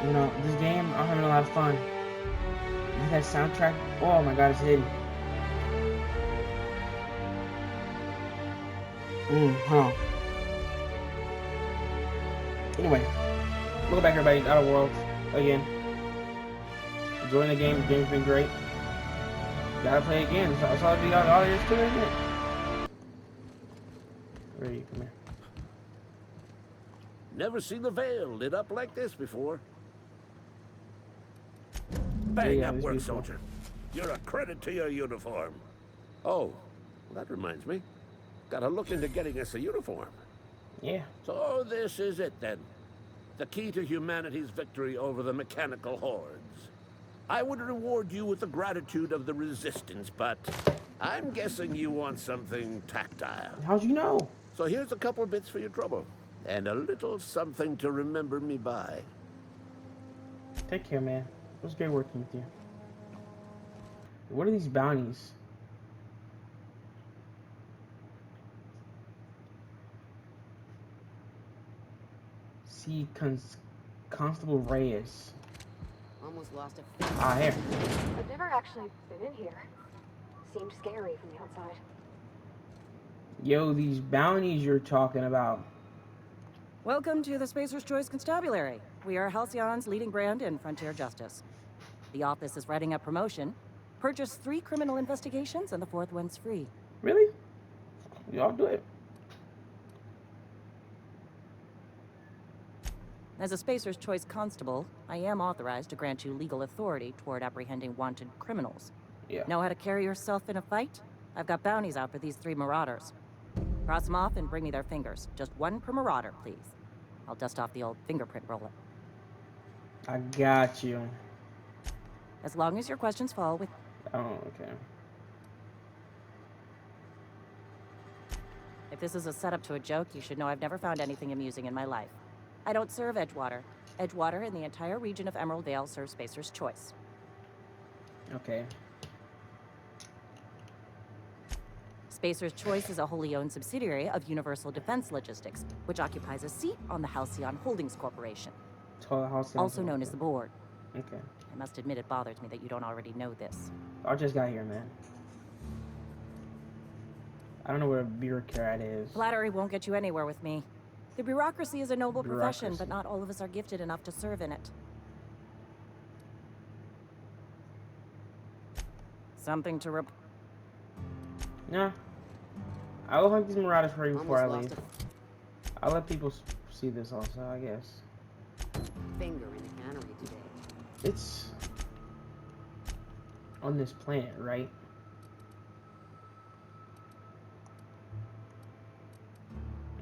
You know, this game, I'm having a lot of fun. That soundtrack, oh my god, it's hidden. Huh. Anyway, welcome back everybody, Outer Worlds again. Enjoying the game. The game's been great. Gotta play again. That's all there is to it, isn't it? Where are you? Come here. Never seen the Veil lit up like this before. Yeah, Bang yeah, up it's work, beautiful. soldier. You're a credit to your uniform. Oh, well, that reminds me. Gotta look into getting us a uniform. Yeah. So this is it then. The key to humanity's victory over the mechanical hordes. I would reward you with the gratitude of the resistance, but I'm guessing you want something tactile. How'd you know? So here's a couple bits for your trouble, and a little something to remember me by. Take care, man. It was great working with you. What are these bounties? See, Constable Reyes. Almost lost a Ah, here. I've never actually been in here. Seemed scary from the outside. Yo, these bounties you're talking about. Welcome to the Spacer's Choice Constabulary. We are Halcyon's leading brand in frontier justice. The office is writing up promotion. Purchase 3 criminal investigations and the 4th one's free. Really? Y'all do it. As a Spacer's Choice Constable, I am authorized to grant you legal authority toward apprehending wanted criminals. Yeah. Know how to carry yourself in a fight? I've got bounties out for these 3 marauders. Cross them off and bring me their fingers. Just 1 per marauder, please. I'll dust off the old fingerprint roller. I got you. As long as your questions fall with... Oh, okay. If this is a setup to a joke, you should know I've never found anything amusing in my life. I don't serve Edgewater. Edgewater and the entire region of Emerald Dale serve Spacer's Choice. Okay. Spacer's Choice is a wholly owned subsidiary of Universal Defense Logistics, which occupies a seat on the Halcyon Holdings Corporation, also known as the board. Okay. I must admit it bothers me that you don't already know this. I just got here, man. I don't know what a bureaucrat is. Flattery won't get you anywhere with me. The bureaucracy is a noble profession, but not all of us are gifted enough to serve in it. Something to Nah. I'll hunt these marauders for you before I Almost leave. I'll let people see this also, I guess. finger in the cannery today. It's on this planet, right?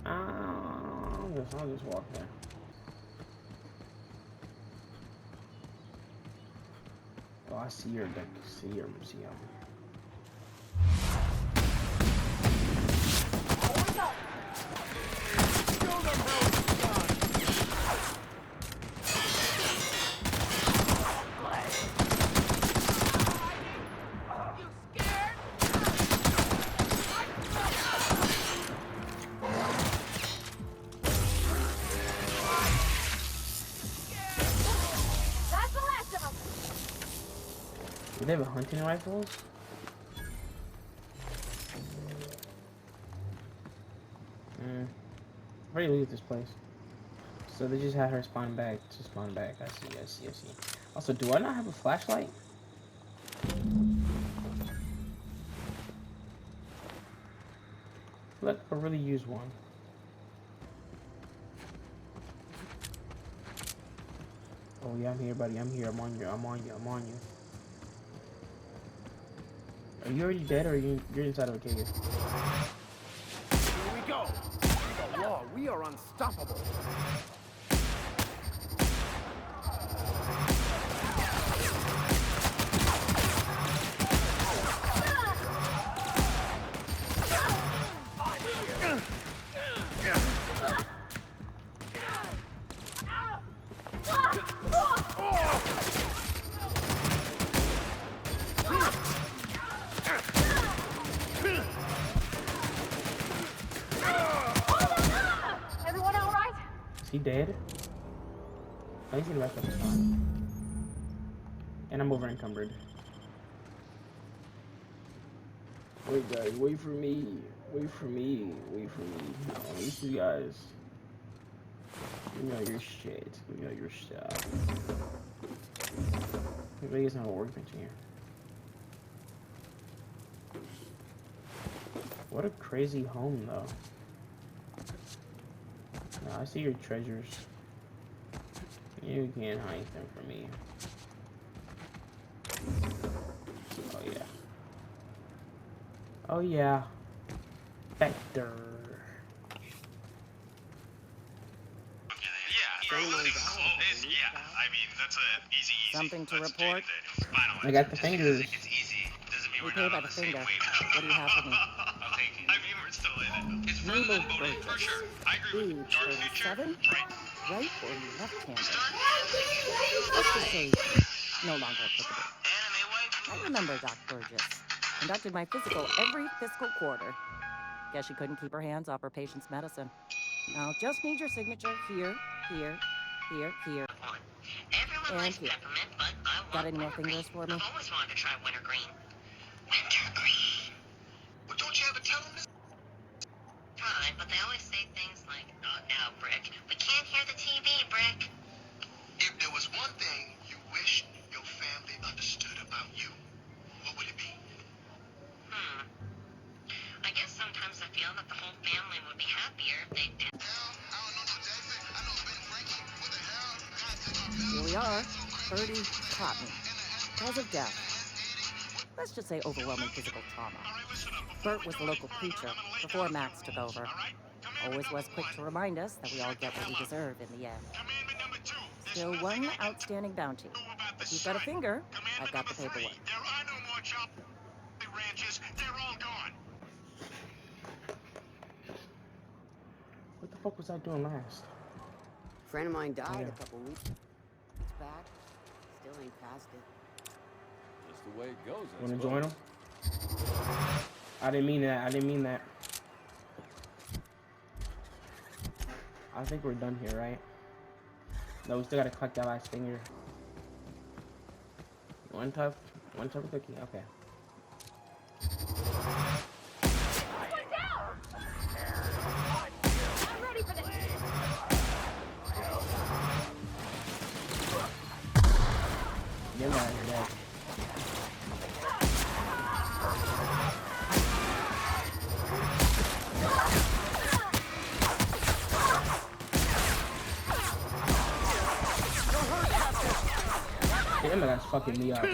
I'll just walk there. Oh, I see your deck. See your museum. Do they have hunting rifles? Where do you leave this place? So they just had her spawn back to spawn back. I see. Also, do I not have a flashlight? Look, I really use one. Oh yeah, I'm here, buddy. I'm here. I'm on you. Are you already dead, or you're inside of a cave? Here we go. The law, we are unstoppable. Is he dead? Anything the back up is fine. And I'm over encumbered. Wait, guys, wait for me. Wait for me. Wait for me. No, you guys. Give me all your shit. Give me all your stuff. Maybe there's not a workbench in here. What a crazy home, though. Now, I see your treasures. You can't hide them from me. Oh, yeah. Oh, yeah. Vector. Yeah, I mean, that's a easy. Something to report? I got the fingers. It's easy. Doesn't mean We we're pay not by on the the same finger. wavelength. What do you have for me? I'll take it. I mean, we're still in it. It's further Naval than Bodhi, for Burgess. sure. I agree with Age Dark Future. 37? Right. Right or left-handed? Let's just say no longer applicable. I remember Doc Burgess. Conducted my physical every fiscal quarter. Guess she couldn't keep her hands off her patient's medicine. I'll just need your signature here, here, here, here, Everyone and likes here. peppermint, but I want Got any more wintergreen. fingers for me? I've always wanted to try wintergreen. Wintergreen. Well, don't you ever tell them this? Fine, but they always say things like, "Not now, Brick. We can't hear the TV, Brick." If there was one thing you wish your family understood about you, what would it be? I guess sometimes I feel that the whole family would be happier if they did. Here we are. 30 Cotton. Cause of death. Let's just say overwhelming physical trauma. Bert was the local preacher before Max took over. Always was quick to remind us that we all get what we deserve in the end. Still one outstanding bounty. If you've got a finger, I've got the paperwork. There are no more child ranches. They're all gone. What the fuck was I doing last? Friend of mine died Yeah. a couple weeks back. Still ain't past it. Just the way it goes. Wanna join them? I didn't mean that. I didn't mean that. I think we're done here, right? No, we still gotta collect that last finger. One tough cookie. Okay. I'm ready for this. Get him out of here, Dad. Damn, that's fucking me up.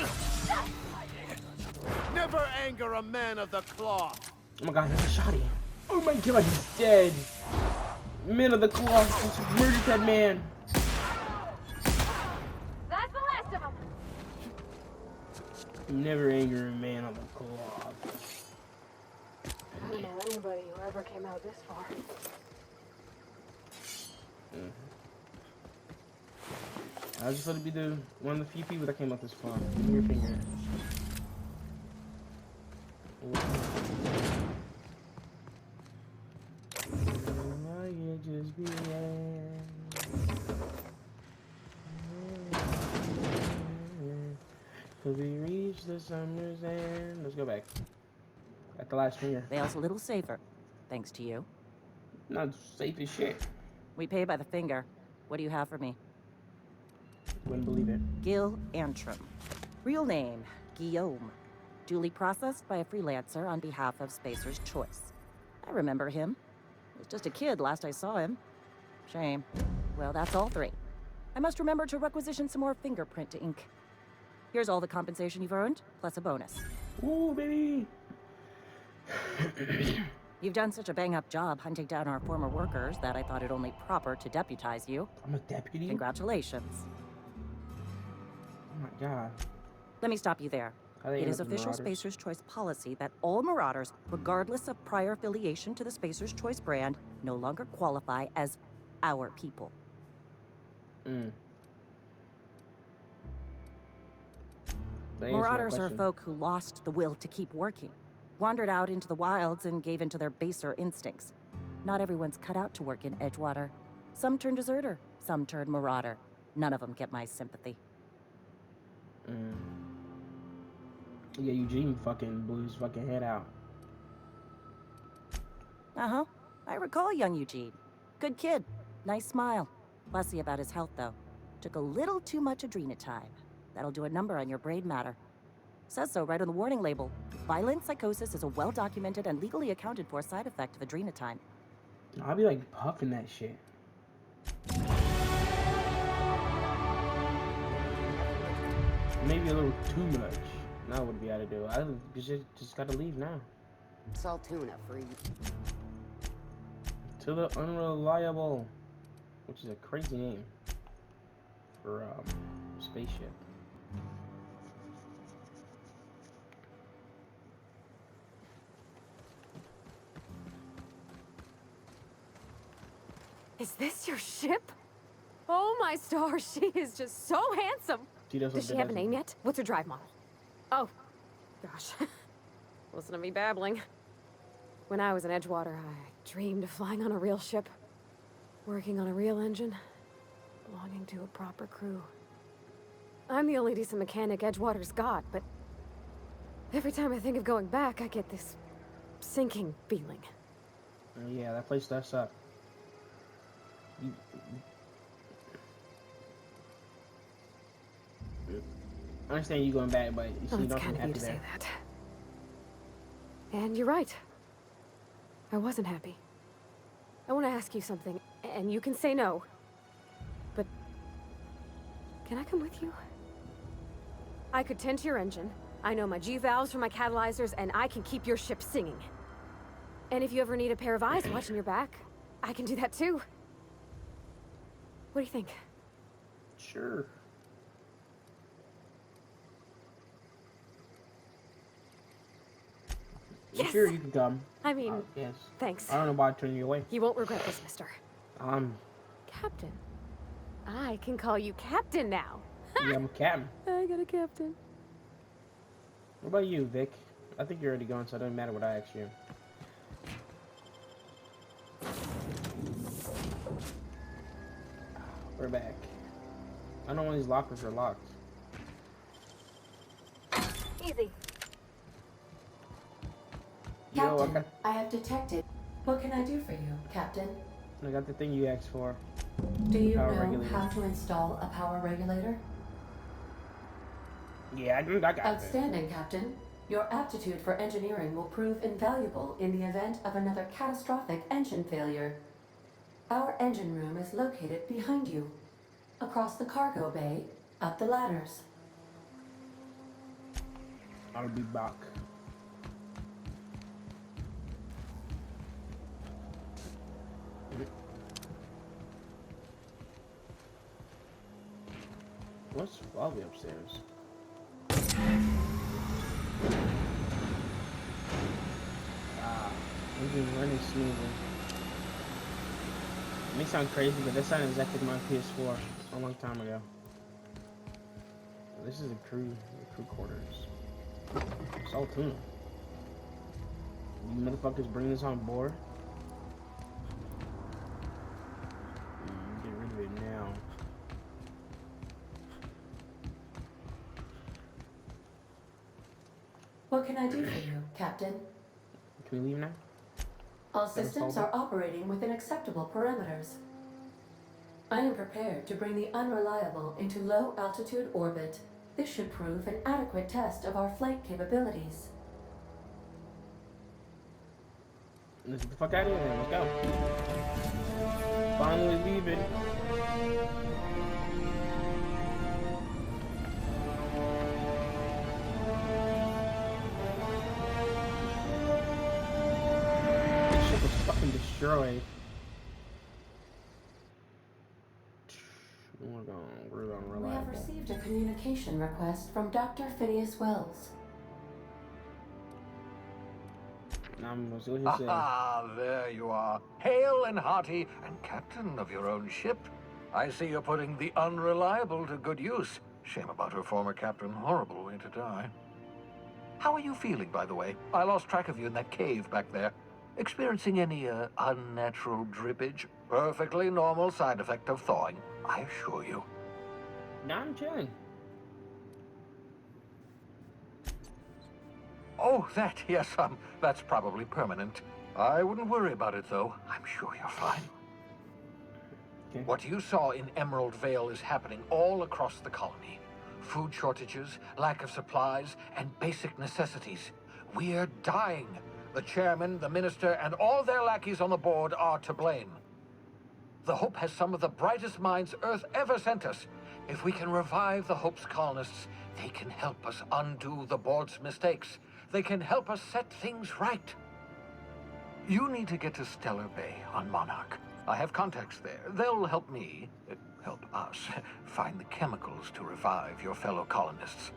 Never anger a man of the cloth. Oh my god, that's a shotty. Oh my god, he's dead. Man of the cloth just murdered that man. That's the last of them. Never anger a man of the cloth. I don't know anybody who ever came out this far. I was just going to be one of the few people that came up this far. Give me your finger. Cause we reached the summer's end. Let's go back. At the last finger. Vale's a little safer, thanks to you. Not safe as shit. We pay by the finger. What do you have for me? Wouldn't believe it. Gil Antrim. Real name, Guillaume. Duly processed by a freelancer on behalf of Spacer's Choice. I remember him. He was just a kid last I saw him. Shame. Well, that's all three. I must remember to requisition some more fingerprint ink. Here's all the compensation you've earned, plus a bonus. Ooh, baby! You've done such a bang-up job hunting down our former workers that I thought it only proper to deputize you. I'm a deputy? Congratulations. Oh my god. Let me stop you there. How they It end is up with official Marauders? Spacer's Choice policy that all Marauders, regardless of prior affiliation to the Spacer's Choice brand, no longer qualify as our people. That answers my Marauders are question. folk who lost the will to keep working, wandered out into the wilds and gave into their baser instincts. Not everyone's cut out to work in Edgewater. Some turn deserter, some turn marauder. None of them get my sympathy. Yeah, Eugene fucking blew his fucking head out. Uh-huh. I recall young Eugene. Good kid. Nice smile. Fussy about his health, though. Took a little too much adrenatime. That'll do a number on your brain matter. Says so right on the warning label. Violent psychosis is a well-documented and legally accounted for side effect of adrenatime. I'll be like puffing that shit. Maybe a little too much. Now what do we gotta do? I just gotta leave now. Salt tuna free. To the Unreliable, which is a crazy name for spaceship. Is this your ship? Oh my stars, she is just so handsome. Does she have a name yet? What's her drive model? Oh, gosh. Listen to me babbling. When I was in Edgewater, I dreamed of flying on a real ship, working on a real engine, belonging to a proper crew. I'm the only decent mechanic Edgewater's got, but every time I think of going back, I get this sinking feeling. Yeah, that place does suck. I understand you going back, but you see, you don't kind of have you to to say say that. And you're right. I wasn't happy. I want to ask you something, and you can say no. But can I come with you? I could tend to your engine. I know my G-valves for my catalyzers, and I can keep your ship singing. And if you ever need a pair of eyes watching your back, I can do that too. What do you think? Sure. Yes! Sure, you can come. I mean, yes. thanks. I don't know why I turned you away. You won't regret this, mister. Captain. I can call you Captain now. Yeah, I'm a captain. I got a captain. What about you, Vic? I think you're already gone, so it doesn't matter what I ask you. We're back. I know one of these lockers are locked. Easy. Captain, I have detected. What can I do for you, Captain? I got the thing you asked for. Do you Power know regulator. how to install a power regulator? Yeah, I got it. Outstanding, Captain. Your aptitude for engineering will prove invaluable in the event of another catastrophic engine failure. Our engine room is located behind you, across the cargo bay, up the ladders. I'll be back. What's Bobby upstairs? Engine's running smoothly. It may sound crazy, but that sounded exactly like my ps4 a long time ago. This is the crew quarters. Salt tuna. You motherfuckers bring this on board? Get rid of it now. What can I do for you, Captain? Can we leave now? All systems are operating within acceptable parameters. I am prepared to bring the Unreliable into low-altitude orbit. This should prove an adequate test of our flight capabilities. Let's get the fuck out of here then. Let's go. Finally leaving. This ship was fucking destroyed. We're gonna We Reliable. have received a communication request from Dr. Phineas Wells. Let's see what he says. Ah, there you are. Hale and hearty, and captain of your own ship. I see you're putting the Unreliable to good use. Shame about her former captain. Horrible way to die. How are you feeling, by the way? I lost track of you in that cave back there. Experiencing any, unnatural drippage? Perfectly normal side effect of thawing, I assure you. Nah, I'm chilling. Oh, that, yes, that's probably permanent. I wouldn't worry about it, though. I'm sure you're fine. Okay. What you saw in Emerald Vale is happening all across the colony. Food shortages, lack of supplies, and basic necessities. We're dying. The chairman, the minister, and all their lackeys on the board are to blame. The Hope has some of the brightest minds Earth ever sent us. If we can revive the Hope's colonists, they can help us undo the board's mistakes. They can help us set things right. You need to get to Stellar Bay on Monarch. I have contacts there. They'll help me, help us, find the chemicals to revive your fellow colonists.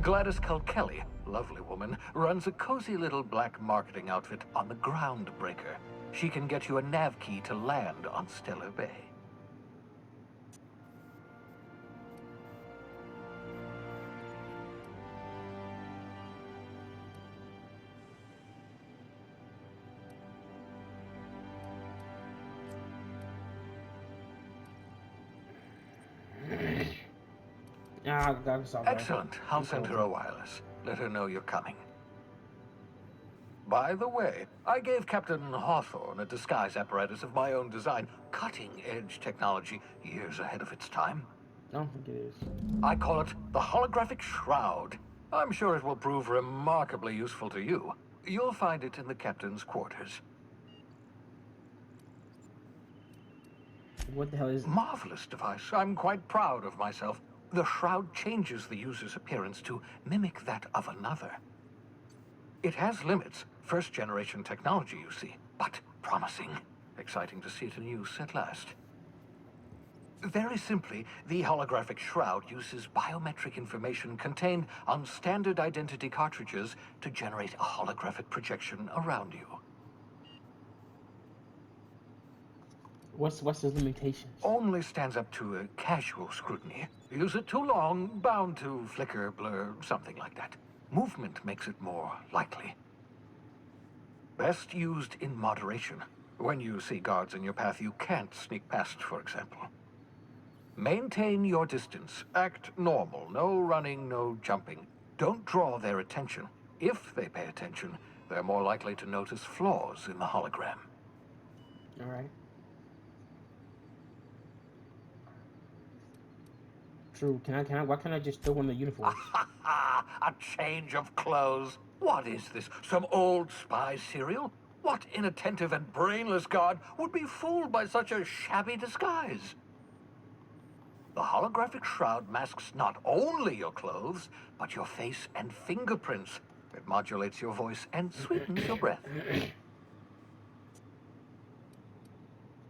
Gladys Kelly, lovely woman, runs a cozy little black marketing outfit on the Groundbreaker. She can get you a nav key to land on Stellar Bay. Excellent. I'll send her a wireless. Let her know you're coming. By the way, I gave Captain Hawthorne a disguise apparatus of my own design. Cutting-edge technology, years ahead of its time. I don't think it is. I call it the holographic shroud. I'm sure it will prove remarkably useful to you. You'll find it in the captain's quarters. What the hell is it? Marvelous device. I'm quite proud of myself. The shroud changes the user's appearance to mimic that of another. It has limits. First-generation technology, you see, but promising. Exciting to see it in use at last. Very simply, the holographic shroud uses biometric information contained on standard identity cartridges to generate a holographic projection around you. What's the limitations? Only stands up to a casual scrutiny. Use it too long, bound to flicker, blur, something like that. Movement makes it more likely. Best used in moderation. When you see guards in your path you can't sneak past, for example. Maintain your distance. Act normal. No running, no jumping. Don't draw their attention. If they pay attention, they're more likely to notice flaws in the hologram. All right. True. Why can't I just throw on the uniform? A change of clothes. What is this? Some old spy serial? What inattentive and brainless guard would be fooled by such a shabby disguise? The holographic shroud masks not only your clothes, but your face and fingerprints. It modulates your voice and sweetens your breath.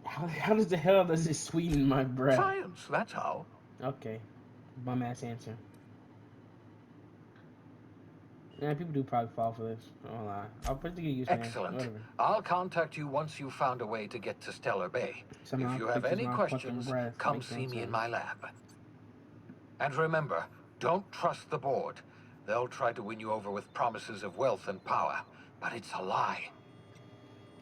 How does the hell does it sweeten my breath? Science, that's how. Okay. Bum ass answer. Yeah, people do probably fall for this. I won't lie. I'll put it to get used, man. Excellent. Whatever. I'll contact you once you've found a way to get to Stellar Bay. Somehow If you have any my questions, fucking breath. come Makes no see me in sense. my lab. And remember, don't trust the board. They'll try to win you over with promises of wealth and power, but it's a lie.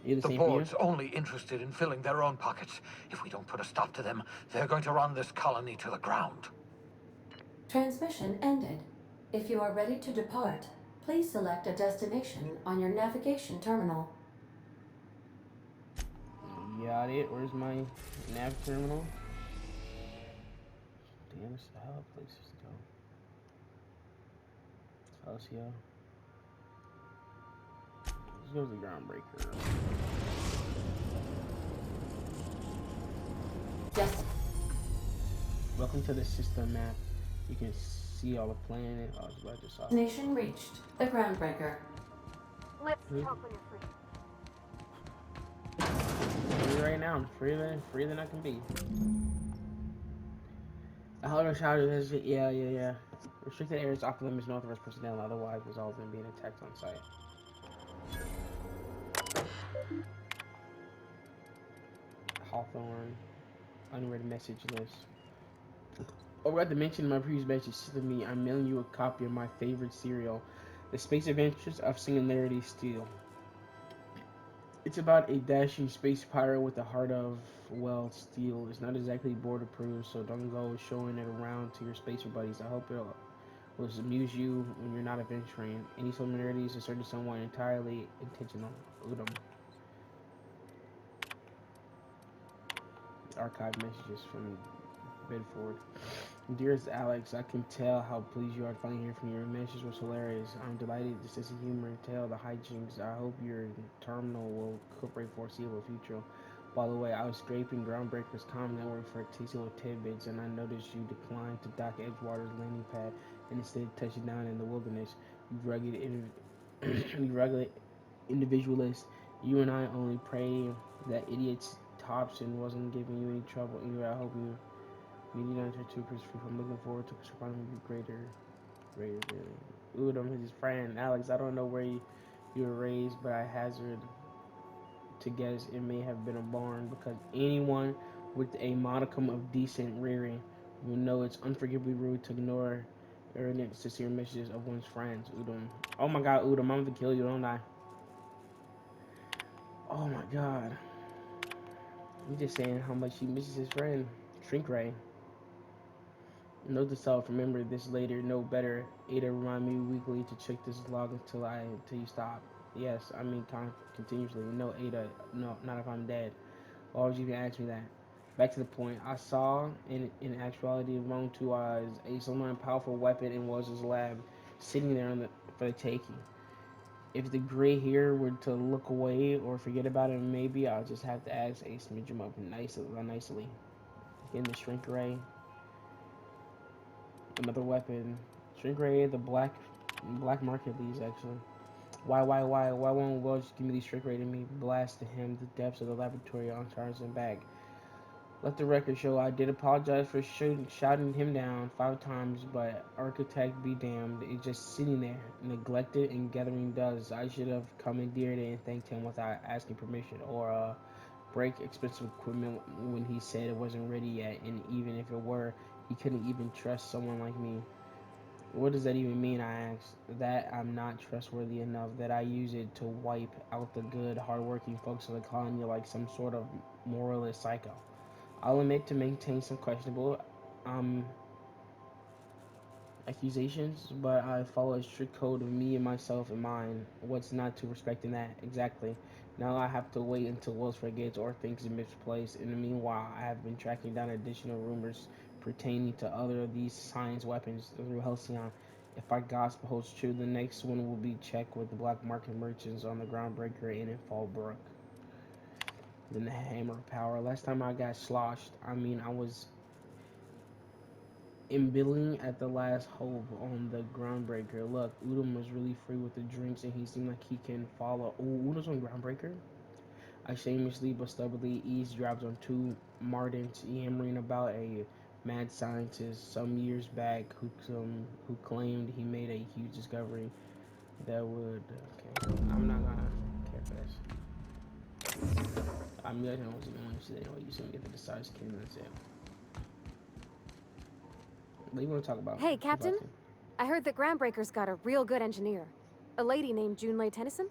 The The board's only interested in filling their own pockets. If we don't put a stop to them, they're going to run this colony to the ground. Transmission ended. If you are ready to depart, please select a destination on your navigation terminal. Got it. Where's my nav terminal? Damn, it's the hell of places to go. Calcio. Let's go to the Groundbreaker. Yes. Welcome to the system map. You can see all the planet. Oh, I just saw. Destination reached. The Groundbreaker. Let's talk when you're free. Free right now. I'm freer than I can be. The hologram shroud is yeah. Restricted areas off limits no authorized personnel, otherwise results in being attacked on site. Hawthorne. Unread message list. Oh, I forgot to mention in my previous message to me, I'm mailing you a copy of my favorite serial, The Space Adventures of Singularity Steel. It's about a dashing space pirate with a heart of, well, steel. It's not exactly board approved, so don't go showing it around to your spacer buddies. I hope it'll will amuse you when you're not adventuring. Any similarities are certain someone entirely intentional. Udom. Archive messages from Bedford. Dearest Alex, I can tell how pleased you are to finally hear from you. Your message was hilarious. I'm delighted this is a humor and tell the hijinks. I hope your terminal will incorporate foreseeable future. By the way, I was scraping Groundbreaker's comm network for tasty little tidbits, and I noticed you declined to dock Edgewater's landing pad and instead touched down in the wilderness. You rugged, you rugged individualist. You and I only pray that idiot's Thompson wasn't giving you any trouble. Anyway, I hope you meeting on your two free from looking forward to surprising be greater really. Udom is his friend. Alex, I don't know where you were raised, but I hazard to guess it may have been a barn because anyone with a modicum of decent rearing will know it's unforgivably rude to ignore urgent sincere messages of one's friends. Udom. Oh my god, Udom, I'm gonna kill you, don't I? Oh my god. He's just saying how much he misses his friend. Shrink Ray. Note to self, remember this later, know better. Ada remind me weekly to check this log until you stop. Yes, I mean continuously. No, Ada, no, not if I'm dead. Why would you even ask me that? Back to the point. I saw in actuality of my own two eyes a somewhat powerful weapon in Woz's lab, sitting there for the taking. If the gray hair were to look away or forget about it, maybe I'll just have to ask Ace to smidge him up nicely. Again, the shrink ray. Another weapon. Shrink ray, the black market leads actually. Why won't Will just give me these shrink ray to me? Blast to him the depths of the laboratory on Tarzan back. Let the record show I did apologize for shouting him down 5 times, but architect be damned, it's just sitting there, neglected and gathering dust. I should have commandeered it and thanked him without asking permission, or break expensive equipment when he said it wasn't ready yet, and even if it were, he couldn't even trust someone like me. What does that even mean, I asked. That I'm not trustworthy enough, that I use it to wipe out the good, hardworking folks of the colony like some sort of moralist psycho. I'll admit to maintain some questionable um, accusations, but I follow a strict code of me and myself and mine. What's not to respect in that? Exactly. Now I have to wait until Wells forgets or thinks it's misplaced. In the meanwhile, I have been tracking down additional rumors pertaining to other of these science weapons through Halcyon. If our gospel holds true, the next one will be checked with the black market merchants on the Groundbreaker and in Fallbrook. Then the hammer of power. Last time I got sloshed, I was in billing at the last hope on the Groundbreaker. Look, Udom was really free with the drinks and he seemed like he can follow. Oh, Udom's on Groundbreaker? I shamelessly but stubbornly eavesdropped on 2 Mardens yammering about a mad scientist some years back who claimed he made a huge discovery that would. Okay, I'm not gonna care for this. I'm guys know what's going on today. You see me if it decides to kill, that's it. What do you want to talk about? Hey, Captain. I heard that Groundbreaker's got a real good engineer. A lady named Junlei Tennyson?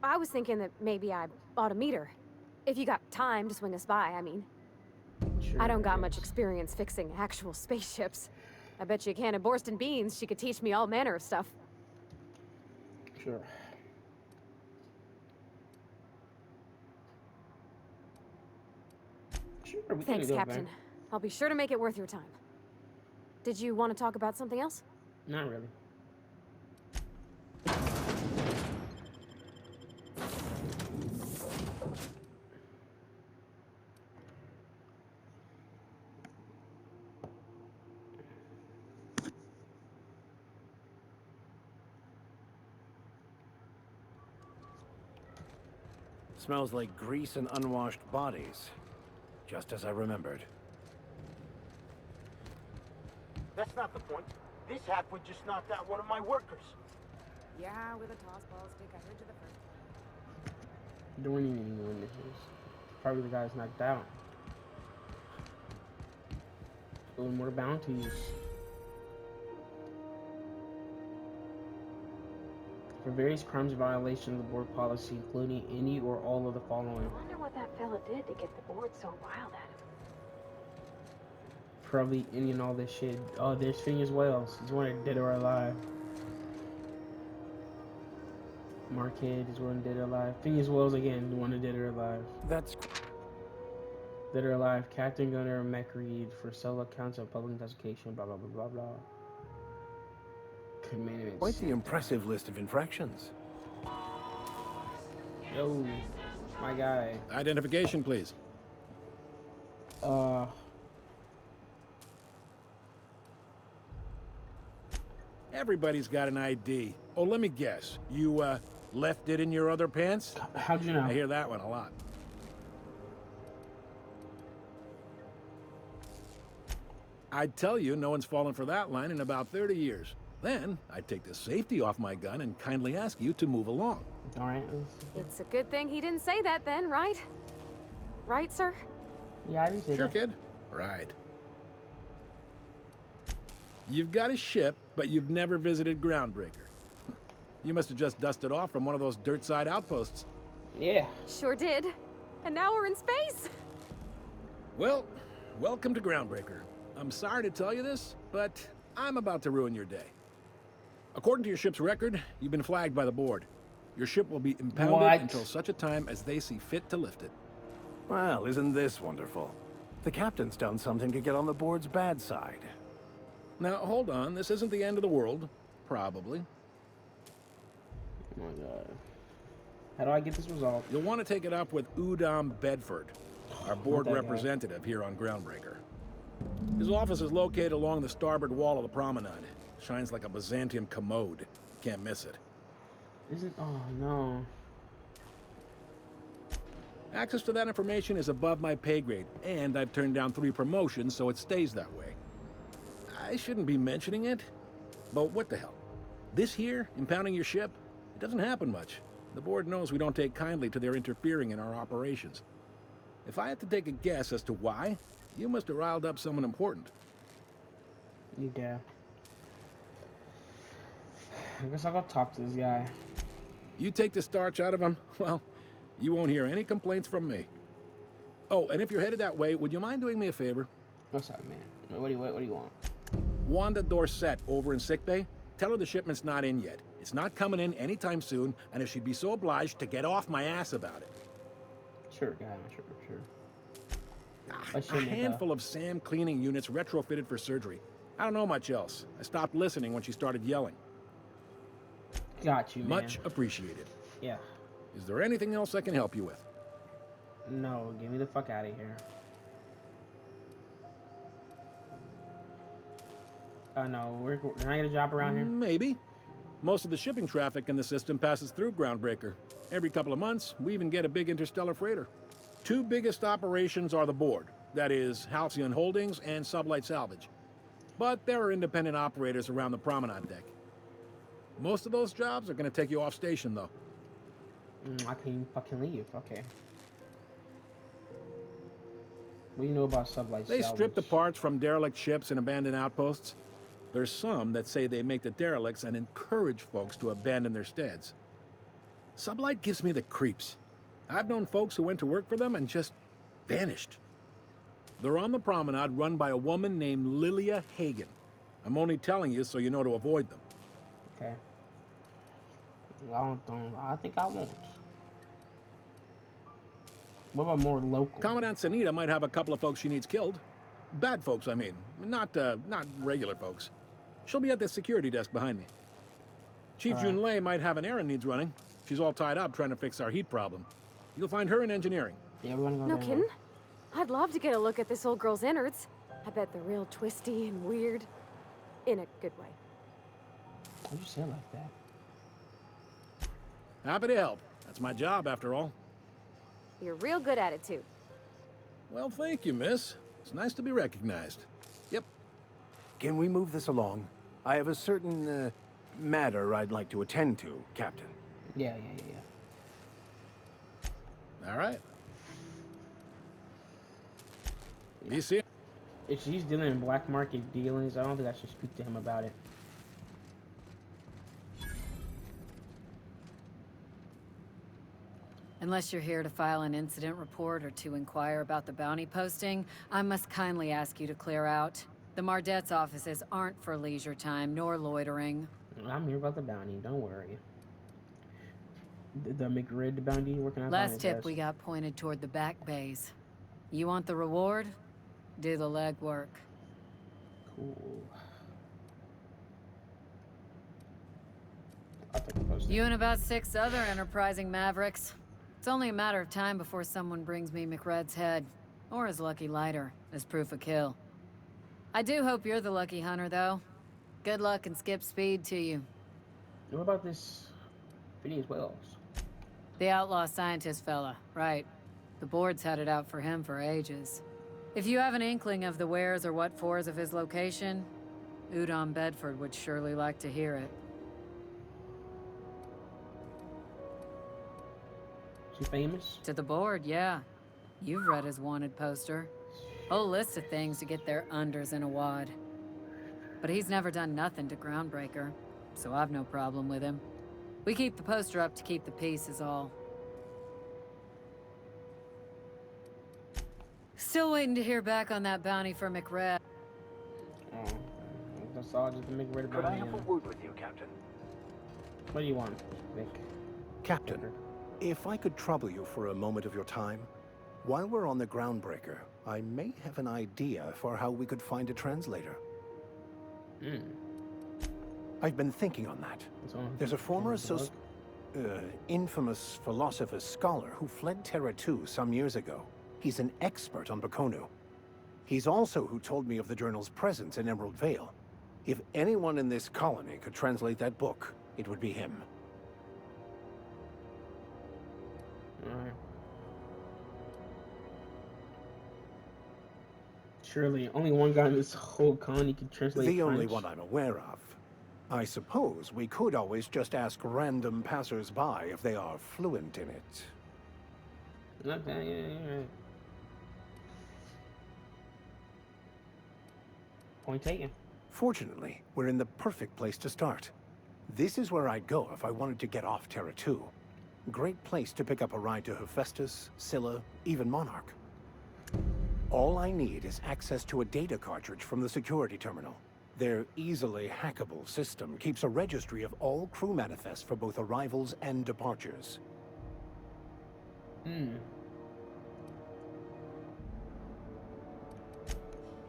I was thinking that maybe I ought to meet her. If you got time to swing us by, I mean. Sure, I don't got much experience fixing actual spaceships. I bet you a can of Borston beans she could teach me all manner of stuff. Sure. Sure, we Thanks, can go Captain. there. I'll be sure to make it worth your time. Did you want to talk about something else? Not really. Smells like grease and unwashed bodies. Just as I remembered. That's not the point. This halfwit just knocked out one of my workers. Yeah, with a toss ball stick, I heard you the first time. Don't even know when this is. Probably the guy's knocked out. Doing more bounties. for various crimes in violation of the board policy, including any or all of the following. I wonder what that fella did to get the board so wild at him. Probably any and all this shit. Oh, there's Phineas Wales. He's wanted dead or alive. Marquette is wanted dead or alive. Phineas Wales again, wanted dead or alive. That's... Dead or alive. Captain Gunnar McReed for several counts of public intoxication, blah, blah, blah, blah, blah. Commandments. Quite the impressive list of infractions. Yo, my guy. Identification, please. Everybody's got an ID. Oh, let me guess. You, left it in your other pants? How'd you know? I hear that one a lot. I'd tell you no one's fallen for that line in about 30 years. Then, I'd take the safety off my gun and kindly ask you to move along. All right. It's a good thing he didn't say that then, right? Right, sir? Yeah, I didn't say Sure, that. kid. Right. You've got a ship, but you've never visited Groundbreaker. You must have just dusted off from one of those dirt-side outposts. Yeah. Sure did. And now we're in space. Well, welcome to Groundbreaker. I'm sorry to tell you this, but I'm about to ruin your day. According to your ship's record, you've been flagged by the board. Your ship will be impounded until such a time as they see fit to lift it. Well, isn't this wonderful? The captain's done something to get on the board's bad side. Now, hold on. This isn't the end of the world. Probably. Oh my god. How do I get this resolved? You'll want to take it up with Udom Bedford, our board that guy. representative here on Groundbreaker. His office is located along the starboard wall of the promenade. Shines like a Byzantium commode. Can't miss it. Isn't... Oh, no. Access to that information is above my pay grade, and I've turned down 3 promotions, so it stays that way. I shouldn't be mentioning it, but what the hell? This here, impounding your ship, it doesn't happen much. The board knows we don't take kindly to their interfering in our operations. If I had to take a guess as to why, you must have riled up someone important. Yeah. I guess I'll go talk to this guy. You take the starch out of him, well, you won't hear any complaints from me. Oh, and if you're headed that way, would you mind doing me a favor? What's up, man? What do you want? Wanda Dorset over in sickbay, tell her the shipment's not in yet. It's not coming in anytime soon, and if she'd be so obliged to get off my ass about it. Sure, guy, sure. A handful of SAM cleaning units retrofitted for surgery. I don't know much else. I stopped listening when she started yelling. Got you, man. Much appreciated. Yeah. Is there anything else I can help you with? No, get me the fuck out of here. No, can I get a job around here? Maybe. Most of the shipping traffic in the system passes through Groundbreaker. Every couple of months, we even get a big interstellar freighter. 2 biggest operations are the board. That is, Halcyon Holdings and Sublight Salvage. But there are independent operators around the promenade deck. Most of those jobs are going to take you off station, though. I can fucking leave. Okay. What do you know about Sublight Salvage? They strip the parts from derelict ships and abandoned outposts. There's some that say they make the derelicts and encourage folks to abandon their steads. Sublight gives me the creeps. I've known folks who went to work for them and just vanished. They're on the promenade run by a woman named Lilia Hagen. I'm only telling you so you know to avoid them. Okay. I think I won't. What about more local? Commandant Sanita might have a couple of folks she needs killed. Bad folks, I mean. Not regular folks. She'll be at the security desk behind me. Chief Jun Lei might have an errand needs running. She's all tied up trying to fix our heat problem. You'll find her in engineering. Yeah, we're gonna go No there. kidding? I'd love to get a look at this old girl's innards. I bet they're real twisty and weird. In a good way. Why'd you say it like that? Happy to help. That's my job, after all. You're real good at it, too. Well, thank you, miss. It's nice to be recognized. Yep. Can we move this along? I have a certain, matter I'd like to attend to, Captain. Yeah. All right. You see? If she's dealing in black market dealings, I don't think I should speak to him about it. Unless you're here to file an incident report or to inquire about the bounty posting, I must kindly ask you to clear out. The Mardet's offices aren't for leisure time nor loitering. I'm here about the bounty, don't worry. The McRed bounty working out. Last tip we got pointed toward the back bays. You want the reward? Do the legwork. Cool. I'll take the posting. You and about 6 other enterprising mavericks. It's only a matter of time before someone brings me McRed's head, or his lucky lighter, as proof of kill. I do hope you're the lucky hunter, though. Good luck and skip speed to you. What about this Phineas Wells? The outlaw scientist fella, right. The board's had it out for him for ages. If you have an inkling of the wheres or what-fors of his location, Udon Bedford would surely like to hear it. Is he famous? To the board, yeah. You've read his wanted poster. Whole list of things to get their unders in a wad. But he's never done nothing to Groundbreaker, so I've no problem with him. We keep the poster up to keep the peace is all. Still waiting to hear back on that bounty for McRed. Oh, that's all just the McRed bounty. Could I have a word with you, Captain? What do you want, Vic? Captain, if I could trouble you for a moment of your time, while we're on the Groundbreaker, I may have an idea for how we could find a translator. I've been thinking on that. There's a former infamous philosopher scholar who fled Terra 2 some years ago. He's an expert on Bakonu. He's also who told me of the journal's presence in Emerald Vale. If anyone in this colony could translate that book, it would be him. Alright. Surely, only one guy in this whole colony can translate The French. only one I'm aware of. I suppose we could always just ask random passers-by if they are fluent in it. Okay, yeah. Point taken. Fortunately, we're in the perfect place to start. This is where I'd go if I wanted to get off Terra 2. Great place to pick up a ride to Hephaestus, Scylla, even Monarch. All I need is access to a data cartridge from the security terminal. Their easily hackable system keeps a registry of all crew manifests for both arrivals and departures.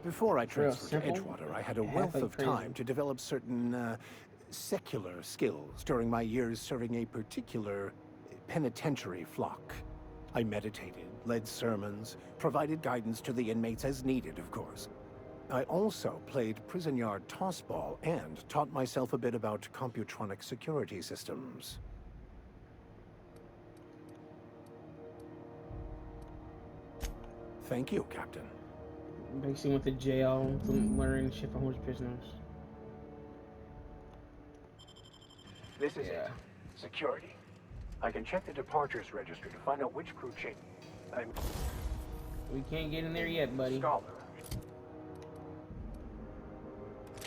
Before I transferred to Edgewater, I had a wealth of time to develop certain, secular skills during my years serving a particular penitentiary flock. I meditated, led sermons, provided guidance to the inmates as needed, of course. I also played prison yard tossball and taught myself a bit about computronic security systems. Thank you, Captain. Basically went to jail to learn shit from horse prisoners. This is it. Security. I can check the departures registry to find out which crew chief. We can't get in there yet, buddy. Scholar.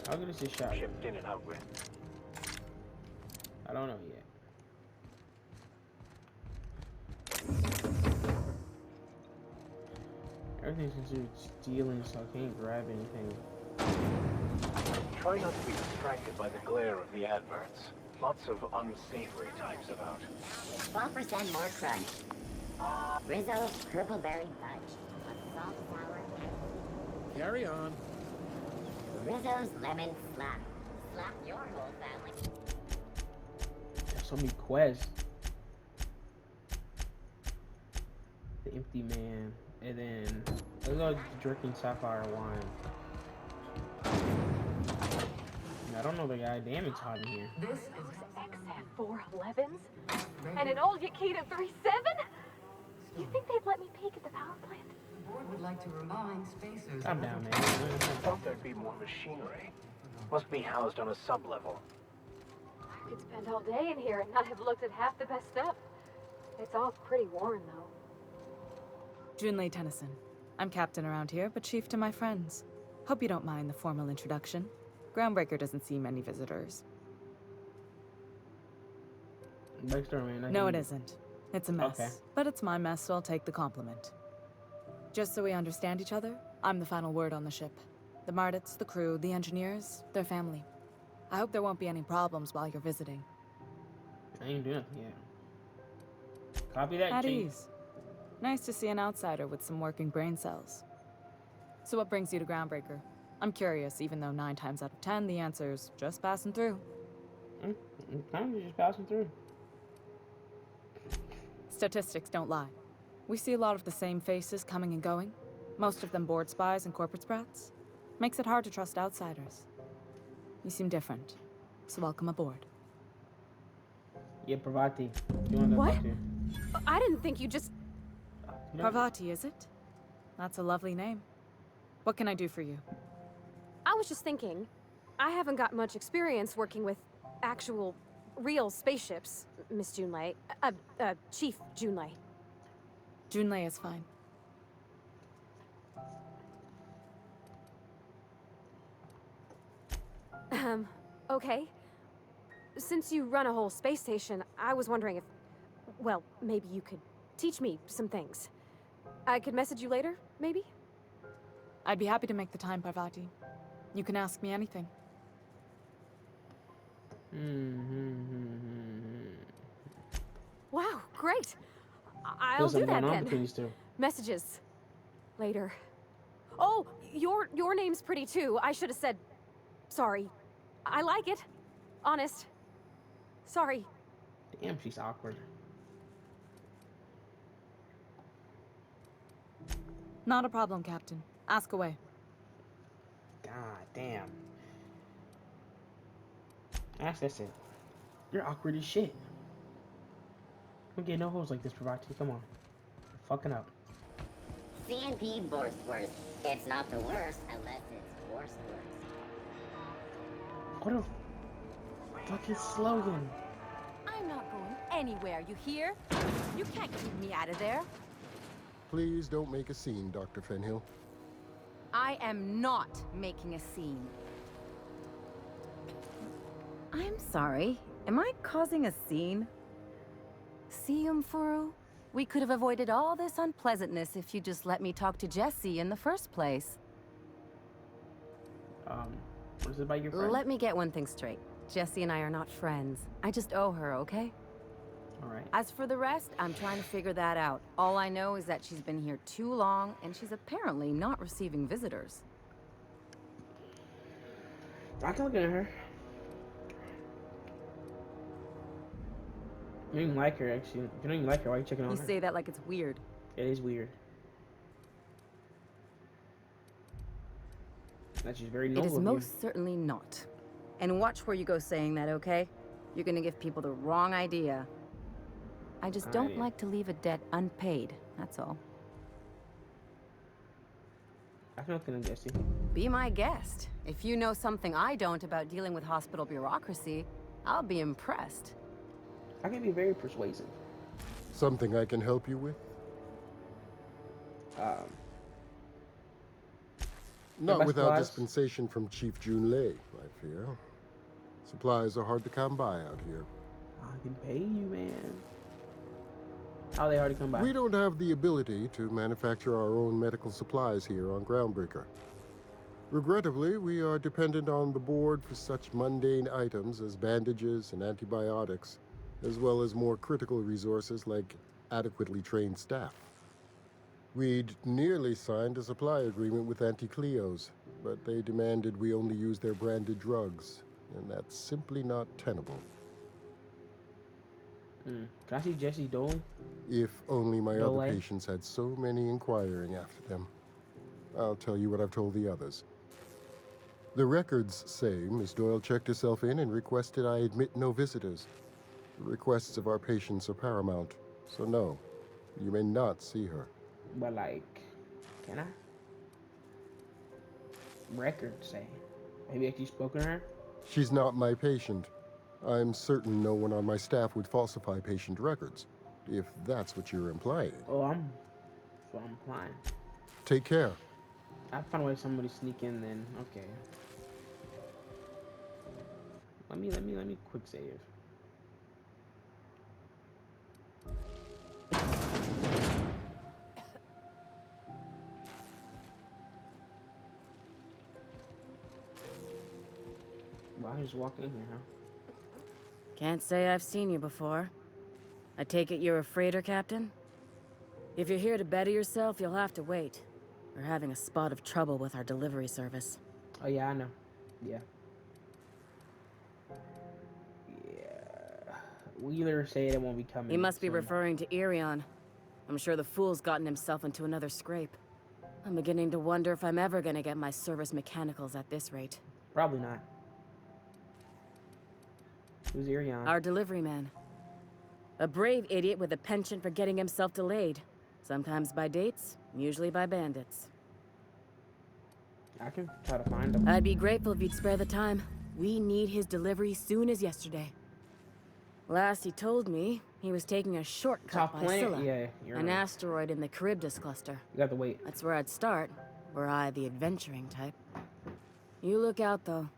How good is this shot? Shipped in and out with. I don't know yet. Everything's considered stealing, so I can't grab anything. Try not to be distracted by the glare of the adverts. Lots of unsavory types about. 12% more crunch. Rizzo purple-berry fudge. A salt sour. Carry on. Rizzo's lemon slap. Slap your whole family. There's so many quests. The empty man. And then let's go drinking sapphire wine. I don't know the guy. Damn, it's hot in here. This is XF411s and an old Yakita 37? You think they'd let me peek at the power plant? The board would like to remind spacers. Calm down, man. I thought there'd be more machinery. Must be housed on a sub-level. I could spend all day in here and not have looked at half the best stuff. It's all pretty worn, though. Junlei Tennyson. I'm captain around here, but chief to my friends. Hope you don't mind the formal introduction. Groundbreaker doesn't see many visitors. Backstory, man. No, it isn't. It's a mess, Okay. but it's my mess, so I'll take the compliment. Just so we understand each other, I'm the final word on the ship. The Mardits, the crew, the engineers, their family. I hope there won't be any problems while you're visiting. I ain't doing nothing yet. Copy that, At Chief. ease. Nice to see an outsider with some working brain cells. So what brings you to Groundbreaker? I'm curious, even though 9 times out of 10 the answer's just passing through. I'm kind of just passing through. Statistics don't lie. We see a lot of the same faces coming and going. Most of them board spies and corporate sprats. Makes it hard to trust outsiders. You seem different, so welcome aboard. Yeah, Parvati. You want to What? talk to you? I didn't think you just... No. Parvati, is it? That's a lovely name. What can I do for you? I was just thinking, I haven't got much experience working with actual, real spaceships, Miss Junlei. Chief Junlei. Junlei is fine. Okay. Since you run a whole space station, I was wondering if... Well, maybe you could teach me some things. I could message you later, maybe? I'd be happy to make the time, Parvati. You can ask me anything. Wow, great! I'll There's do something that going on then. between these two. Messages. Later. Oh, your name's pretty too. I should have said... Sorry. I like it. Honest. Sorry. Damn, she's awkward. Not a problem, Captain. Ask away. God damn. That's it. You're awkward as shit. Don't get no hoes like this, Parvati. Come on. You're fucking up. CNP Borstworth. It's not the worst unless it's Borstworth. What a fucking slogan. I'm not going anywhere, you hear? You can't keep me out of there. Please don't make a scene, Dr. Fenhill. I am not making a scene. I'm sorry. Am I causing a scene? See, Umfuru? We could have avoided all this unpleasantness if you just let me talk to Jesse in the first place. What is it about your friend? Let me get one thing straight. Jesse and I are not friends. I just owe her, okay? Alright. As for the rest, I'm trying to figure that out. All I know is that she's been here too long, and she's apparently not receiving visitors. I can look at her. You don't even like her, actually. If you don't even like her, why are you checking on You her? say that like it's weird. It is weird. That she's very It noble is of you. most certainly not. And watch where you go saying that, okay? You're gonna give people the wrong idea. I just don't like to leave a debt unpaid, that's all. I can look at him, Jesse. Be my guest. If you know something I don't about dealing with hospital bureaucracy, I'll be impressed. I can be very persuasive. Something I can help you with? Not without supplies? dispensation from Chief Junlei, I fear. Supplies are hard to come by out here. I can pay you, man. How are they hard to come by? We don't have the ability to manufacture our own medical supplies here on Groundbreaker. Regrettably, we are dependent on the board for such mundane items as bandages and antibiotics, as well as more critical resources like adequately trained staff. We'd nearly signed a supply agreement with Anti-Cleos, but they demanded we only use their branded drugs, and that's simply not tenable. Can I see Jesse Dole? If only my Dole? other patients had so many inquiring after them. I'll tell you what I've told the others. The records say Miss Doyle checked herself in and requested I admit no visitors. The requests of our patients are paramount, so no, you may not see her. But like, can I? Records say. Have you actually spoken to her? She's not my patient. I'm certain no one on my staff would falsify patient records, if that's what you're implying. Oh, I'm implying. Take care. I found a way somebody sneak in then. Okay. Let me quick save. I just walked in here, huh? Can't say I've seen you before. I take it you're a freighter captain? If you're here to better yourself, you'll have to wait. We're having a spot of trouble with our delivery service. Oh yeah, I know. Yeah. Wheeler said it won't be coming. He must be soon. referring to Irion. I'm sure the fool's gotten himself into another scrape. I'm beginning to wonder if I'm ever gonna get my service mechanicals at this rate. Probably not. Who's Irion? Our delivery man. A brave idiot with a penchant for getting himself delayed. Sometimes by dates, usually by bandits. I can try to find him. I'd be grateful if you'd spare the time. We need his delivery soon as yesterday. Last he told me, he was taking a shortcut by Scylla, an asteroid in the Charybdis cluster. You got to wait. That's where I'd start, were I the adventuring type. You look out, though.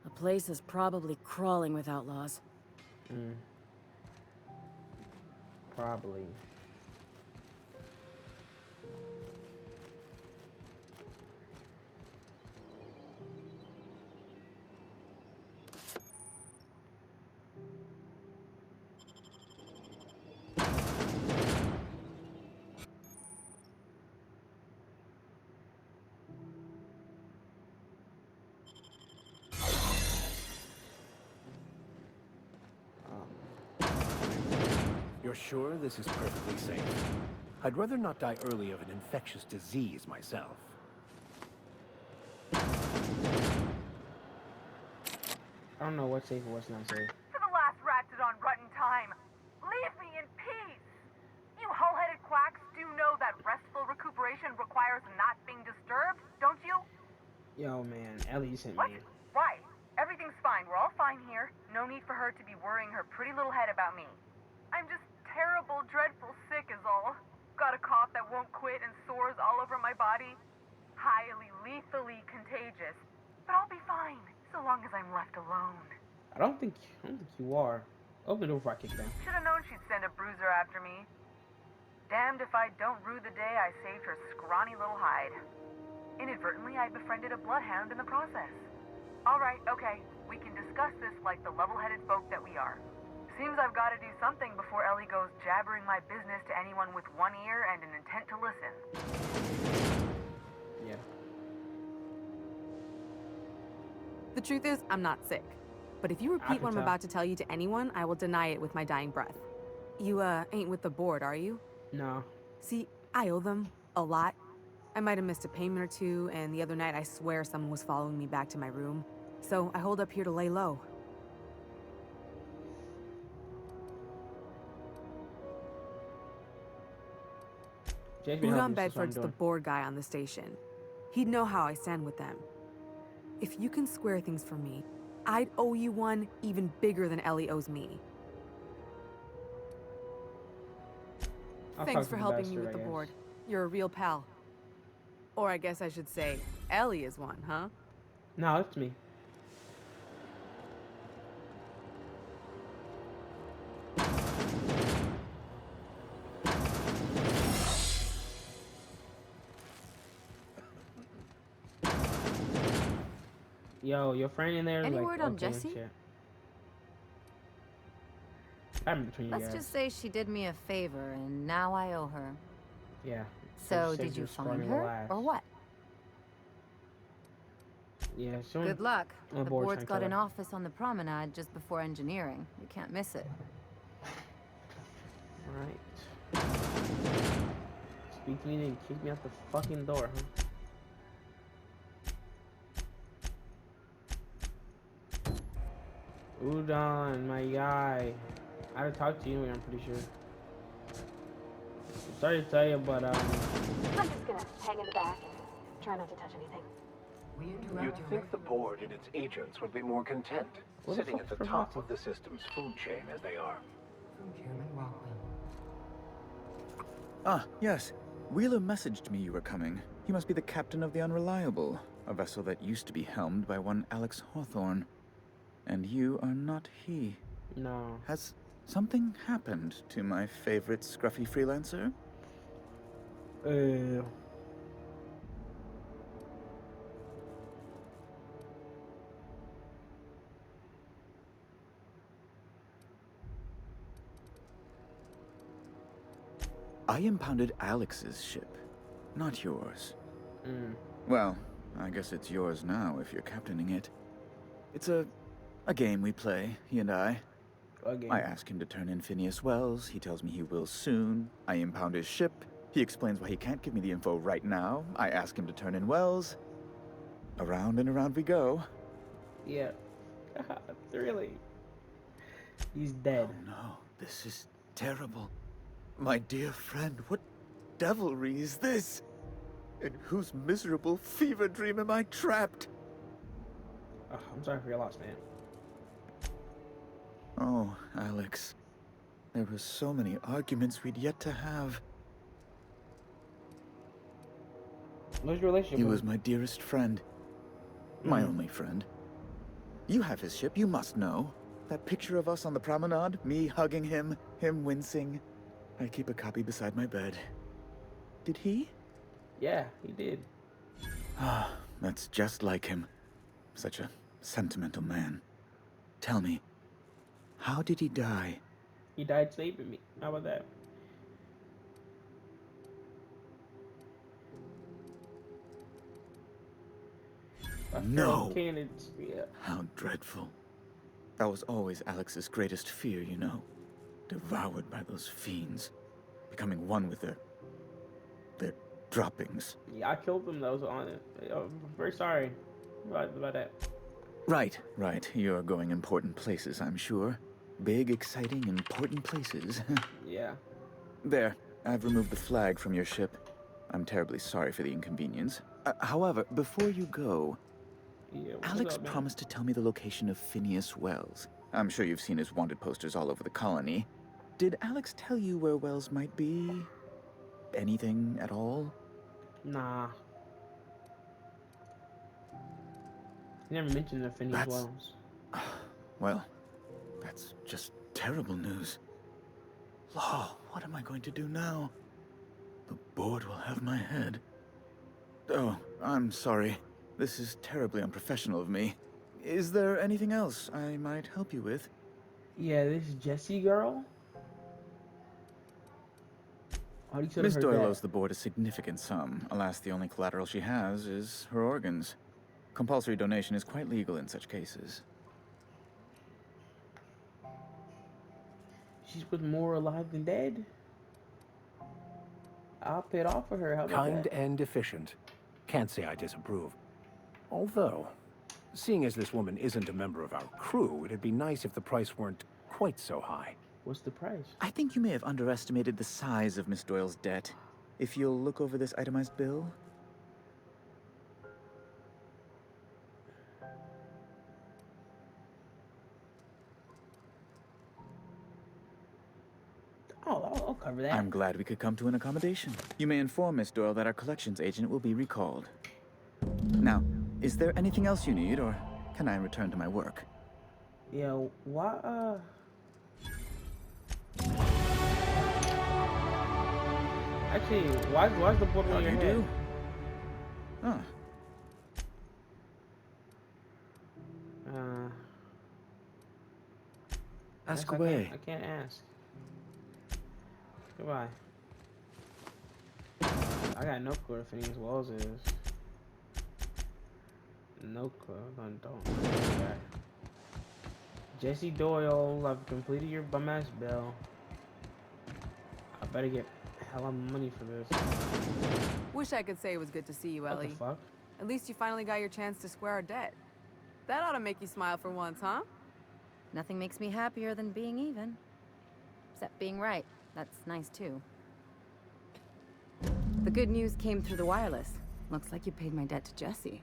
The place is probably crawling with outlaws. Probably. You're sure this is perfectly safe? I'd rather not die early of an infectious disease myself. I don't know what's safe and what's not safe. To the last ratchet on rotten time, leave me in peace! You hull-headed quacks do know that restful recuperation requires not being disturbed, don't you? Yo, man, Ellie sent What? me. Why? Everything's fine. We're all fine here. No need for her to be worrying her pretty little head about me. I'm just terrible, dreadful sick is all. Got a cough that won't quit and sores all over my body. Highly, lethally contagious. But I'll be fine, so long as I'm left alone. I don't think you are. Open the door before I kick down. Should've known she'd send a bruiser after me. Damned if I don't rue the day I saved her scrawny little hide. Inadvertently, I befriended a bloodhound in the process. Alright, okay. We can discuss this like the level-headed folk that we are. Seems I've got to do something before Ellie goes jabbering my business to anyone with one ear and an intent to listen. Yeah. The truth is, I'm not sick. But if you repeat what I'm about to tell you to anyone, I will deny it with my dying breath. You, ain't with the board, are you? No. See, I owe them a lot. I might have missed a payment or two, and the other night I swear someone was following me back to my room. So I hold up here to lay low. Udon Bedford's the board guy on the station. He'd know how I stand with them. If you can square things for me, I'd owe you one even bigger than Ellie owes me. Thanks for helping me with the board. You're a real pal. Or I guess I should say, Ellie is one, huh? No, it's me. Yo, your friend in there is Any like, word on okay, Jessie? shit. I'm between you Let's guys. just say she did me a favor, and now I owe her. Yeah. So, did you find her, or what? Yeah, Good luck. The board's board's trying got to an kill her. office on the promenade just before engineering. You can't miss it. Alright. Speak to me and kick me out the fucking door, huh? Udon, my guy. I had to talk to you anyway, I'm pretty sure. I'm sorry to tell you, but I'm just gonna hang in the back and try not to touch anything. You'd think the board and its agents would be more content, sitting at the top of the system's food chain as they are. Ah, yes. Wheeler messaged me you were coming. He must be the captain of the Unreliable, a vessel that used to be helmed by one Alex Hawthorne. And you are not he. No. Has something happened to my favorite scruffy freelancer? I impounded Alex's ship, not yours. Mm. Well, I guess it's yours now if you're captaining it. It's a game we play, he and I. A game. I ask him to turn in Phineas Wells. He tells me he will soon. I impound his ship. He explains why he can't give me the info right now. I ask him to turn in Wells. Around and around we go. Yeah. Really? He's dead. Oh no, this is terrible. My dear friend, what devilry is this? In whose miserable fever dream am I trapped? Oh, I'm sorry for your loss, man. Oh, Alex. There were so many arguments we'd yet to have. What's your relationship He with was him? my dearest friend. My only friend. You have his ship, you must know. That picture of us on the promenade, me hugging him, him wincing. I keep a copy beside my bed. Did he? Yeah, he did. Ah, that's just like him. Such a sentimental man. Tell me, how did he die? He died saving me. How about that? No! Cannons. Yeah. How dreadful. That was always Alex's greatest fear, you know. Devoured by those fiends. Becoming one with their droppings. Yeah, I killed them. That was on it. I'm very sorry about that. Right. You're going important places, I'm sure. Big, exciting, important places. Yeah. There, I've removed the flag from your ship. I'm terribly sorry for the inconvenience. However, before you go, Yeah, Alex promised to tell me the location of Phineas Wells. I'm sure you've seen his wanted posters all over the colony. Did Alex tell you where Wells might be? Anything at all? Nah. He never mentioned the Phineas Wells. Well, that's just terrible news. Law, what am I going to do now? The board will have my head. Oh, I'm sorry. This is terribly unprofessional of me. Is there anything else I might help you with? Yeah, this Jessie girl. How do you Miss Doyle owes the board a significant sum. Alas, the only collateral she has is her organs. Compulsory donation is quite legal in such cases. She's with more alive than dead. I'll pay it off for her. How about Kind that? and efficient. Can't say I disapprove. Although, seeing as this woman isn't a member of our crew, it'd be nice if the price weren't quite so high. What's the price? I think you may have underestimated the size of Miss Doyle's debt. If you'll look over this itemized bill. Oh, I'll cover that. I'm glad we could come to an accommodation. You may inform Miss Doyle that our collections agent will be recalled. Now, is there anything else you need, or can I return to my work? Yeah, why, Actually, why's the board on your head? Do? Oh. Ask away. I can't ask. Goodbye. I got no clue if Phineas Wells is. No clue. Don't. Jessie Doyle, I've completed your bum-ass bill. I better get hella money for this. Wish I could say it was good to see you, Ellie. What the fuck? At least you finally got your chance to square our debt. That ought to make you smile for once, huh? Nothing makes me happier than being even. Except being right. That's nice, too. The good news came through the wireless. Looks like you paid my debt to Jessie.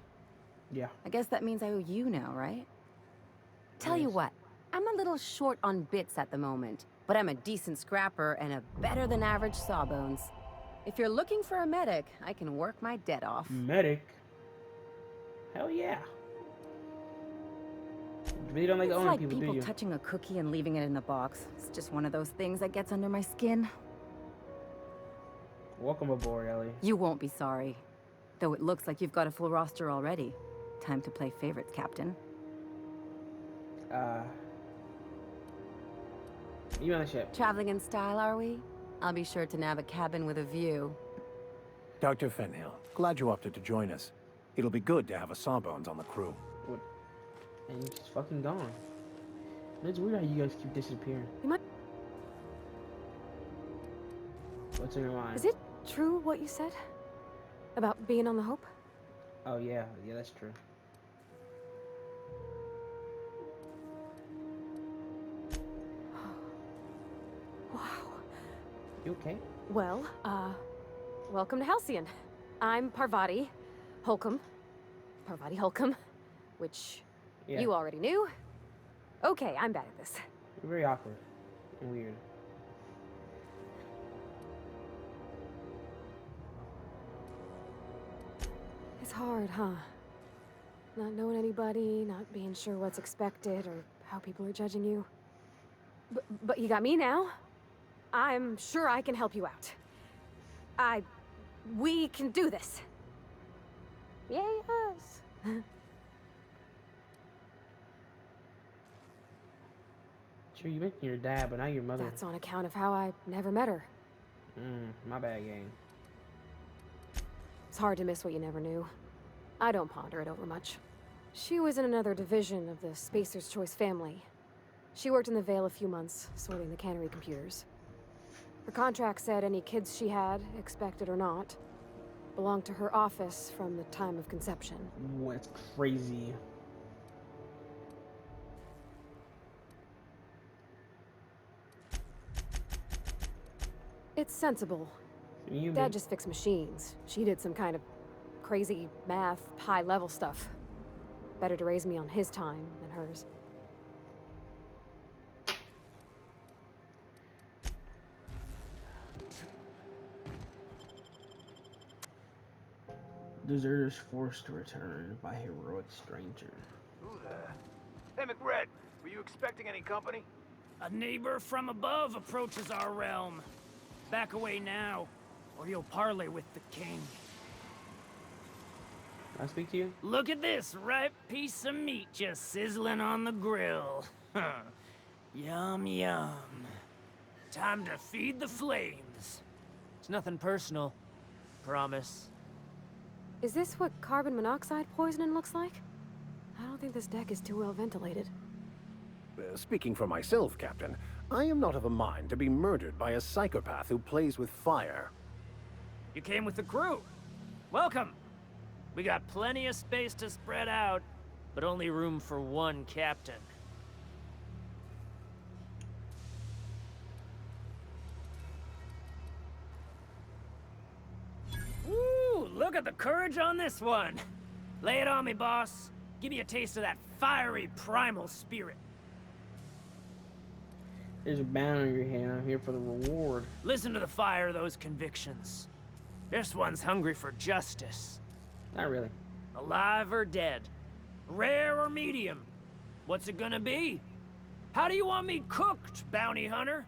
Yeah. I guess that means I owe you now, right? Tell you what, I'm a little short on bits at the moment, but I'm a decent scrapper and a better-than-average sawbones. If you're looking for a medic, I can work my debt off. Medic? Hell yeah. You really don't like It's owning like people, do people you? touching a cookie and leaving it in the box. It's just one of those things that gets under my skin. Welcome aboard, Ellie. You won't be sorry. Though it looks like you've got a full roster already. Time to play favorites, Captain. You on the ship. Traveling in style, are we? I'll be sure to nab a cabin with a view. Dr. Fenhill, glad you opted to join us. It'll be good to have a Sawbones on the crew. What? And he's just fucking gone. It's weird how you guys keep disappearing. You might... What's in your mind? Is it true what you said? About being on the Hope? Oh, yeah. Yeah, that's true. Wow. You okay? Well, welcome to Halcyon. I'm Parvati Holcomb. Parvati Holcomb, which you already knew. Okay, I'm bad at this. You're very awkward and weird. It's hard, huh? Not knowing anybody, not being sure what's expected or how people are judging you. But you got me now. I'm sure I can help you out. We can do this. Yay, us. Sure, you mentioned your dad, but not your mother. That's on account of how I never met her. My bad, gang. It's hard to miss what you never knew. I don't ponder it over much. She was in another division of the Spacer's Choice family. She worked in the Vale a few months, sorting the cannery computers. Her contract said any kids she had, expected or not, belonged to her office from the time of conception. What's crazy? It's sensible. Dad just fixed machines. She did some kind of crazy math, high-level stuff. Better to raise me on his time than hers. Deserters forced to return by heroic stranger. Who the... Hey, McRed, were you expecting any company? A neighbor from above approaches our realm. Back away now, or you'll parley with the king. Can I speak to you? Look at this ripe piece of meat just sizzling on the grill. Yum, yum. Time to feed the flames. It's nothing personal. Promise. Is this what carbon monoxide poisoning looks like? I don't think this deck is too well ventilated. Speaking for myself, Captain, I am not of a mind to be murdered by a psychopath who plays with fire. You came with the crew. Welcome. We got plenty of space to spread out, but only room for one captain. Ooh, look at the courage on this one. Lay it on me, boss. Give me a taste of that fiery primal spirit. There's a band on your head. I'm here for the reward. Listen to the fire of those convictions. This one's hungry for justice. Not really. Alive or dead? Rare or medium? What's it gonna be? How do you want me cooked, bounty hunter?